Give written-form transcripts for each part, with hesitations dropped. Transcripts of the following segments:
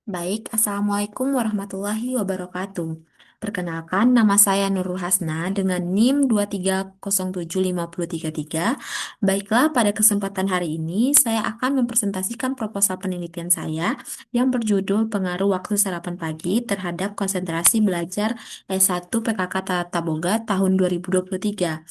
Baik, Assalamualaikum warahmatullahi wabarakatuh. Perkenalkan, nama saya Nurul Hasna dengan NIM 2307533. Baiklah, pada kesempatan hari ini saya akan mempresentasikan proposal penelitian saya yang berjudul Pengaruh Waktu Sarapan Pagi terhadap Konsentrasi Belajar S1 PKK Tata Boga tahun 2023.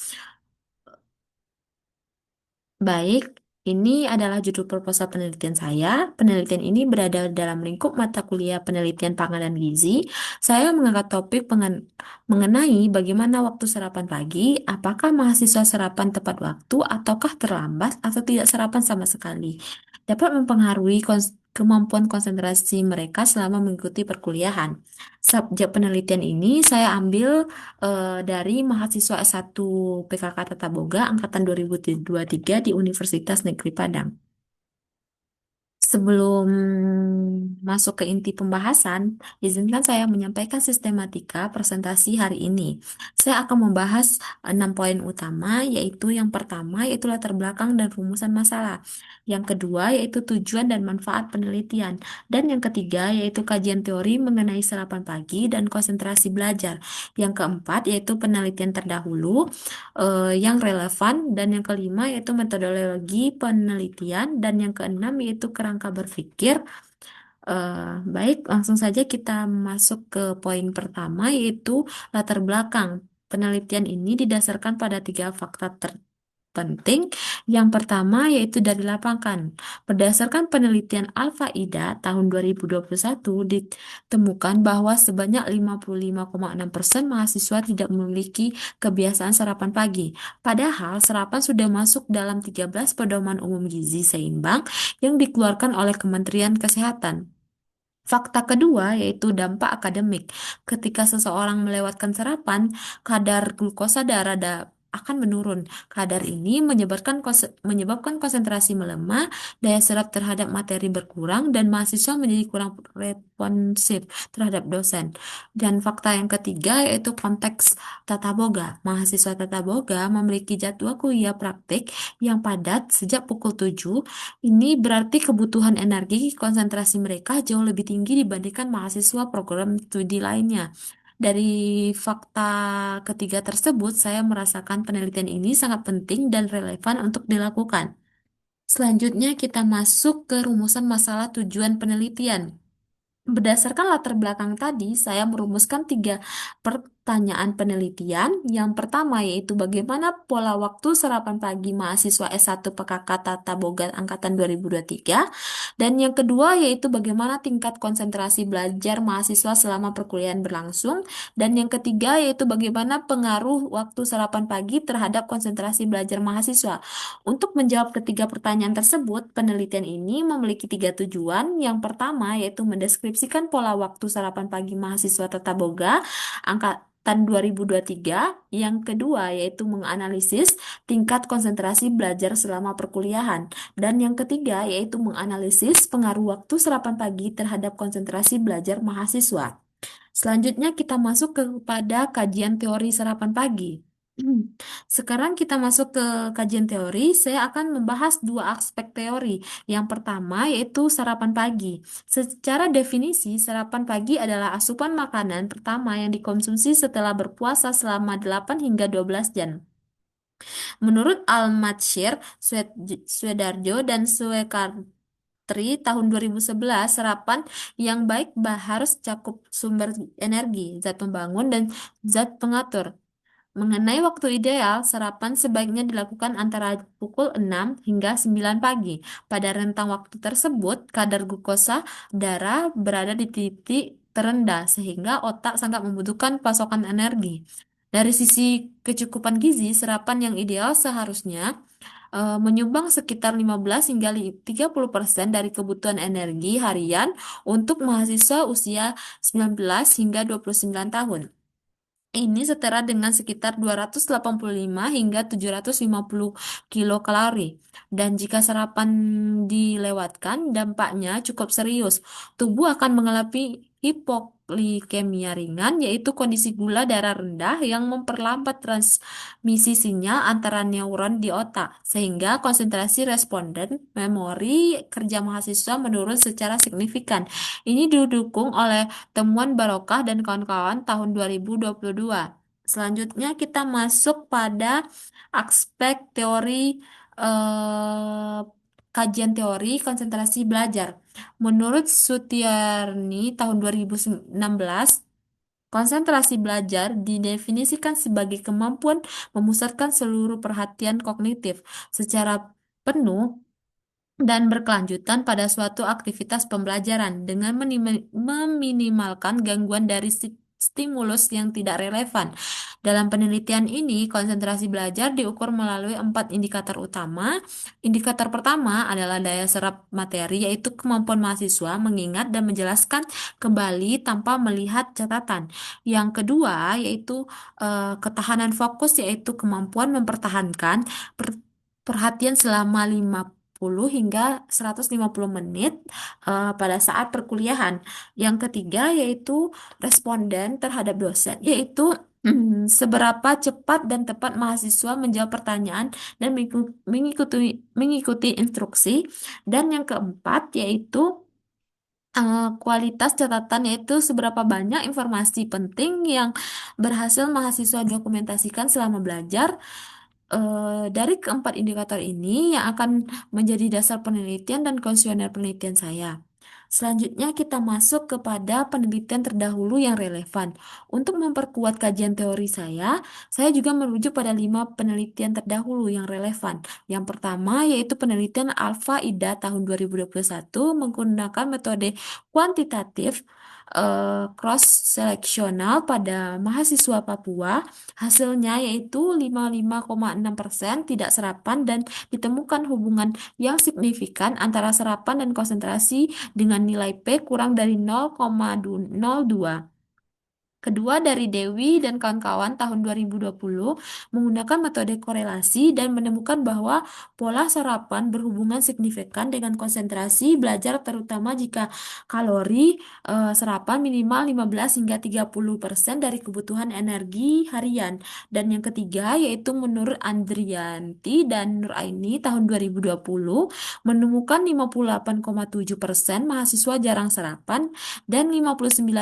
Baik, ini adalah judul proposal penelitian saya. Penelitian ini berada dalam lingkup mata kuliah penelitian pangan dan gizi. Saya mengangkat topik mengenai bagaimana waktu sarapan pagi, apakah mahasiswa sarapan tepat waktu, ataukah terlambat atau tidak sarapan sama sekali, dapat mempengaruhi kemampuan konsentrasi mereka selama mengikuti perkuliahan. Subjek penelitian ini saya ambil dari mahasiswa S1 PKK Tata Boga angkatan 2023 di Universitas Negeri Padang. Sebelum masuk ke inti pembahasan, izinkan saya menyampaikan sistematika presentasi hari ini. Saya akan membahas 6 poin utama, yaitu yang pertama yaitu latar belakang dan rumusan masalah. Yang kedua yaitu tujuan dan manfaat penelitian. Dan yang ketiga yaitu kajian teori mengenai sarapan pagi dan konsentrasi belajar. Yang keempat yaitu penelitian terdahulu yang relevan, dan yang kelima yaitu metodologi penelitian, dan yang keenam yaitu kerangka berpikir. Baik, langsung saja kita masuk ke poin pertama yaitu latar belakang. Penelitian ini didasarkan pada tiga fakta penting. Yang pertama yaitu dari lapangan. Berdasarkan penelitian Alfa Ida tahun 2021 ditemukan bahwa sebanyak 55,6% mahasiswa tidak memiliki kebiasaan sarapan pagi. Padahal sarapan sudah masuk dalam 13 pedoman umum gizi seimbang yang dikeluarkan oleh Kementerian Kesehatan. Fakta kedua yaitu dampak akademik. Ketika seseorang melewatkan sarapan, kadar glukosa darah akan menurun. Kadar ini menyebabkan konsentrasi melemah, daya serap terhadap materi berkurang, dan mahasiswa menjadi kurang responsif terhadap dosen. Dan fakta yang ketiga yaitu konteks tata boga. Mahasiswa tata boga memiliki jadwal kuliah praktik yang padat sejak pukul 7. Ini berarti kebutuhan energi konsentrasi mereka jauh lebih tinggi dibandingkan mahasiswa program studi lainnya. Dari fakta ketiga tersebut, saya merasakan penelitian ini sangat penting dan relevan untuk dilakukan. Selanjutnya, kita masuk ke rumusan masalah tujuan penelitian. Berdasarkan latar belakang tadi, saya merumuskan tiga pertanyaan penelitian. Yang pertama yaitu bagaimana pola waktu sarapan pagi mahasiswa S1 PKK Tata Boga angkatan 2023. Dan yang kedua yaitu bagaimana tingkat konsentrasi belajar mahasiswa selama perkuliahan berlangsung. Dan yang ketiga yaitu bagaimana pengaruh waktu sarapan pagi terhadap konsentrasi belajar mahasiswa. Untuk menjawab ketiga pertanyaan tersebut, penelitian ini memiliki tiga tujuan. Yang pertama yaitu mendeskripsikan pola waktu sarapan pagi mahasiswa Tata Boga angkatan 2023. Yang kedua yaitu menganalisis tingkat konsentrasi belajar selama perkuliahan. Dan yang ketiga yaitu menganalisis pengaruh waktu sarapan pagi terhadap konsentrasi belajar mahasiswa. Selanjutnya kita masuk kepada kajian teori sarapan pagi. Sekarang kita masuk ke kajian teori. Saya akan membahas dua aspek teori. Yang pertama yaitu sarapan pagi. Secara definisi, sarapan pagi adalah asupan makanan pertama yang dikonsumsi setelah berpuasa selama 8 hingga 12 jam. Menurut Al-Matsyir, Swedarjo, dan Swekardri tahun 2011, sarapan yang baik harus cakup sumber energi, zat pembangun, dan zat pengatur. Mengenai waktu ideal, sarapan sebaiknya dilakukan antara pukul 6 hingga 9 pagi. Pada rentang waktu tersebut, kadar glukosa darah berada di titik terendah sehingga otak sangat membutuhkan pasokan energi. Dari sisi kecukupan gizi, sarapan yang ideal seharusnya menyumbang sekitar 15 hingga 30% dari kebutuhan energi harian untuk mahasiswa usia 19 hingga 29 tahun. Ini setara dengan sekitar 285 hingga 750 kilokalori. Dan jika sarapan dilewatkan, dampaknya cukup serius. Tubuh akan mengalami hipoglikemia ringan, yaitu kondisi gula darah rendah yang memperlambat transmisi sinyal antara neuron di otak, sehingga konsentrasi responden memori kerja mahasiswa menurun secara signifikan. Ini didukung oleh temuan Barokah dan kawan-kawan tahun 2022. Selanjutnya kita masuk pada aspek teori eh, kajian teori konsentrasi belajar. Menurut Sutiarni tahun 2016, konsentrasi belajar didefinisikan sebagai kemampuan memusatkan seluruh perhatian kognitif secara penuh dan berkelanjutan pada suatu aktivitas pembelajaran dengan meminimalkan gangguan dari stimulus yang tidak relevan. Dalam penelitian ini, konsentrasi belajar diukur melalui 4 indikator utama. Indikator pertama adalah daya serap materi, yaitu kemampuan mahasiswa mengingat dan menjelaskan kembali tanpa melihat catatan. Yang kedua, yaitu ketahanan fokus, yaitu kemampuan mempertahankan perhatian selama 50 hingga 150 menit pada saat perkuliahan. Yang ketiga yaitu responden terhadap dosen, yaitu seberapa cepat dan tepat mahasiswa menjawab pertanyaan dan mengikuti instruksi. Dan yang keempat yaitu kualitas catatan, yaitu seberapa banyak informasi penting yang berhasil mahasiswa dokumentasikan selama belajar. Dari keempat indikator ini yang akan menjadi dasar penelitian dan kuesioner penelitian saya. Selanjutnya kita masuk kepada penelitian terdahulu yang relevan. Untuk memperkuat kajian teori saya juga merujuk pada 5 penelitian terdahulu yang relevan. Yang pertama yaitu penelitian Alpha Ida tahun 2021 menggunakan metode kuantitatif cross-seleksional pada mahasiswa Papua. Hasilnya yaitu 55,6% tidak serapan dan ditemukan hubungan yang signifikan antara serapan dan konsentrasi dengan nilai P kurang dari 0,02. Kedua dari Dewi dan kawan-kawan tahun 2020 menggunakan metode korelasi dan menemukan bahwa pola sarapan berhubungan signifikan dengan konsentrasi belajar, terutama jika kalori sarapan minimal 15 hingga 30% dari kebutuhan energi harian. Dan yang ketiga yaitu menurut Andrianti dan Nuraini tahun 2020 menemukan 58,7% mahasiswa jarang sarapan dan 59%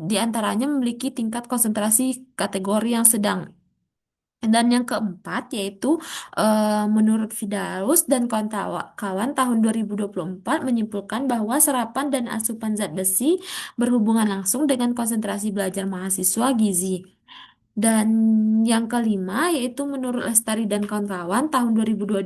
di antaranya memiliki tingkat konsentrasi kategori yang sedang. Dan yang keempat yaitu menurut Fidaus dan kawan-kawan tahun 2024 menyimpulkan bahwa serapan dan asupan zat besi berhubungan langsung dengan konsentrasi belajar mahasiswa gizi. Dan yang kelima yaitu menurut Lestari dan kawan-kawan tahun 2022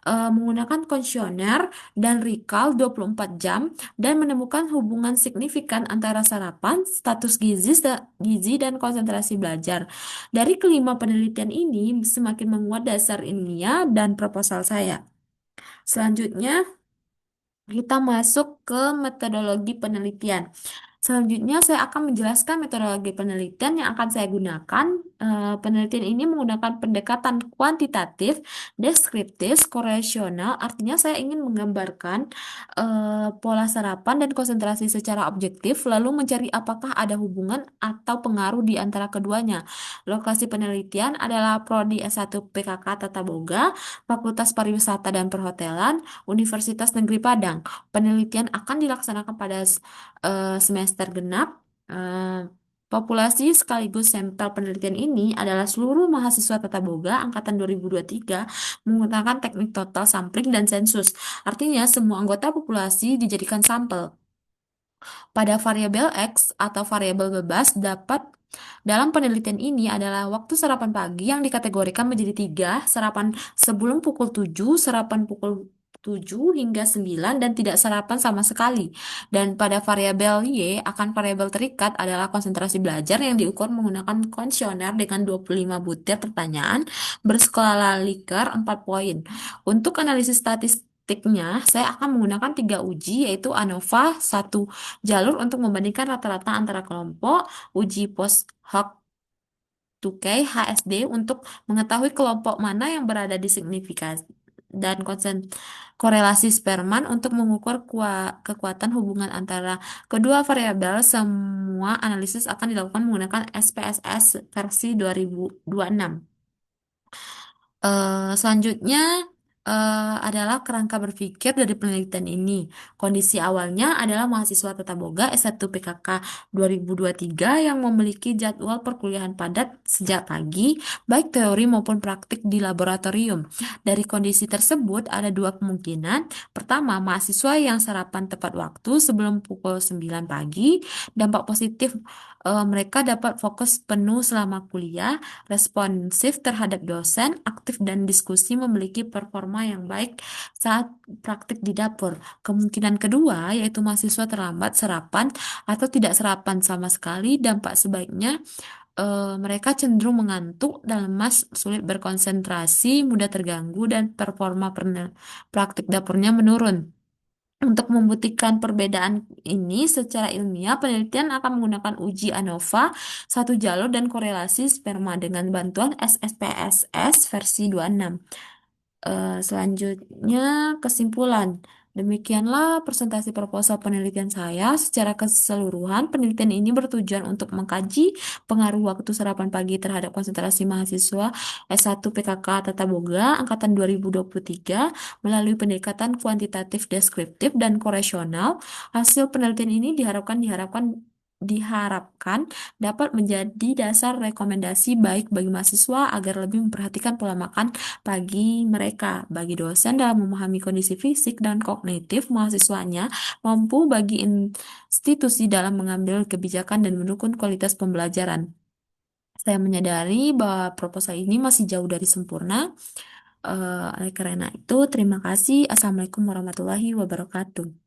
menggunakan kuesioner dan recall 24 jam dan menemukan hubungan signifikan antara sarapan, status gizi dan konsentrasi belajar. Dari kelima penelitian ini semakin menguat dasar ilmiah dan proposal saya. Selanjutnya kita masuk ke metodologi penelitian. Selanjutnya, saya akan menjelaskan metodologi penelitian yang akan saya gunakan. Penelitian ini menggunakan pendekatan kuantitatif, deskriptif, korelasional. Artinya, saya ingin menggambarkan pola sarapan dan konsentrasi secara objektif, lalu mencari apakah ada hubungan atau pengaruh di antara keduanya. Lokasi penelitian adalah Prodi S1 PKK Tata Boga, Fakultas Pariwisata dan Perhotelan, Universitas Negeri Padang. Penelitian akan dilaksanakan pada semester genap. Populasi sekaligus sampel penelitian ini adalah seluruh mahasiswa Tata Boga angkatan 2023 menggunakan teknik total sampling dan sensus. Artinya semua anggota populasi dijadikan sampel. Pada variabel X atau variabel bebas dalam penelitian ini adalah waktu sarapan pagi yang dikategorikan menjadi 3, sarapan sebelum pukul 7, sarapan pukul 7 hingga 9, dan tidak sarapan sama sekali. Dan pada variabel Y akan variabel terikat adalah konsentrasi belajar yang diukur menggunakan kuesioner dengan 25 butir pertanyaan berskala Likert 4 poin. Untuk analisis statistiknya, saya akan menggunakan 3 uji, yaitu ANOVA, 1 jalur untuk membandingkan rata-rata antara kelompok, uji post hoc 2K HSD untuk mengetahui kelompok mana yang berada di signifikan dan korelasi Spearman untuk mengukur kekuatan hubungan antara kedua variabel. Semua analisis akan dilakukan menggunakan SPSS versi 2026. Selanjutnya adalah kerangka berpikir dari penelitian ini. Kondisi awalnya adalah mahasiswa Tata Boga S1 PKK 2023 yang memiliki jadwal perkuliahan padat sejak pagi, baik teori maupun praktik di laboratorium. Dari kondisi tersebut ada dua kemungkinan. Pertama, mahasiswa yang sarapan tepat waktu sebelum pukul 9 pagi. Dampak positif, mereka dapat fokus penuh selama kuliah, responsif terhadap dosen, aktif dan diskusi, memiliki performa yang baik saat praktik di dapur. Kemungkinan kedua yaitu mahasiswa terlambat sarapan atau tidak sarapan sama sekali. Dampak sebaiknya mereka cenderung mengantuk dan lemas, sulit berkonsentrasi, mudah terganggu, dan performa praktik dapurnya menurun. Untuk membuktikan perbedaan ini secara ilmiah, penelitian akan menggunakan uji ANOVA, satu jalur dan korelasi sperma dengan bantuan SSPSS versi 26. Selanjutnya, kesimpulan. Demikianlah presentasi proposal penelitian saya. Secara keseluruhan, penelitian ini bertujuan untuk mengkaji pengaruh waktu sarapan pagi terhadap konsentrasi mahasiswa S1 PKK Tata Boga angkatan 2023 melalui pendekatan kuantitatif deskriptif dan koresional. Hasil penelitian ini diharapkan dapat menjadi dasar rekomendasi baik bagi mahasiswa agar lebih memperhatikan pola makan bagi mereka, bagi dosen dalam memahami kondisi fisik dan kognitif mahasiswanya, mampu bagi institusi dalam mengambil kebijakan dan mendukung kualitas pembelajaran. Saya menyadari bahwa proposal ini masih jauh dari sempurna. Oleh karena itu, terima kasih. Assalamualaikum warahmatullahi wabarakatuh.